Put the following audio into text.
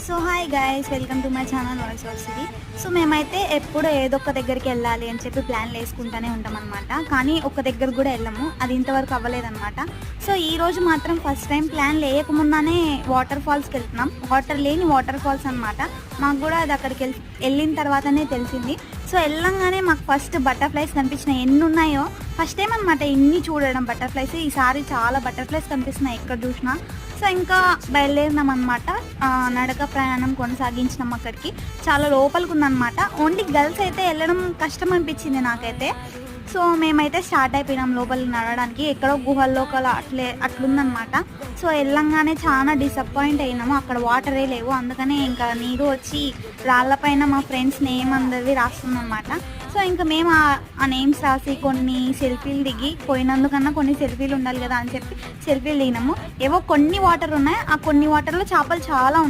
So hi guys, welcome to my channel voice of city. So మేమైతే ఎప్పుడు ఏదో ఒక దగ్గరికి వెళ్ళాలి అని చెప్పి ప్లాన్లు వేసుకుంటూనే ఉంటాం అనమాట. కానీ ఒక దగ్గర కూడా వెళ్ళము, అది ఇంతవరకు అవ్వలేదన్నమాట. సో ఈ రోజు మాత్రం ఫస్ట్ టైం ప్లాన్ లేకముందానే వాటర్ ఫాల్స్కి వెళ్తున్నాం. వాటర్ లేని వాటర్ ఫాల్స్ అనమాట. మాకు కూడా అది అక్కడికి వెళ్ళిన తర్వాతనే తెలిసింది. సో వెళ్ళంగానే మాకు ఫస్ట్ బటర్ఫ్లైస్ కనిపించినాయి. ఎన్ని ఉన్నాయో ఫస్ట్ టైం అనమాట ఇన్ని చూడడం బటర్ఫ్లైస్. ఈసారి చాలా బటర్ఫ్లైస్ కనిపిస్తున్నాయి ఎక్కడ చూసినా. సో ఇంకా బయలుదేరినాం అనమాట. నడక ప్రయాణం కొనసాగించినాం. అక్కడికి చాలా లోపలికి ఉందన్నమాట. ఓన్లీ గర్ల్స్ అయితే వెళ్ళడం కష్టం అనిపించింది నాకైతే. సో మేమైతే స్టార్ట్ అయిపోయినాం లోపలికి నడవడానికి. ఎక్కడో గుహల్లో అట్లుందనమాట. సో వెళ్ళంగానే చాలా డిసప్పాయింట్ అయినాము. అక్కడ వాటరే లేవు. అందుకనే ఇంకా నీరు వచ్చి రాళ్ళపైన మా ఫ్రెండ్స్ నేమ్ అందరివి రాస్తుందన్నమాట. సో ఇంకా మేము ఆ నేమ్స్ రాసి కొన్ని సెల్ఫీలు దిగి, పోయినందుకన్నా కొన్ని సెల్ఫీలు ఉండాలి కదా అని చెప్పి సెల్ఫీలు దిగినాము. ఏవో కొన్ని వాటర్ ఉన్నాయి. ఆ కొన్ని వాటర్లో చేపలు చాలా ఉన్నాయి.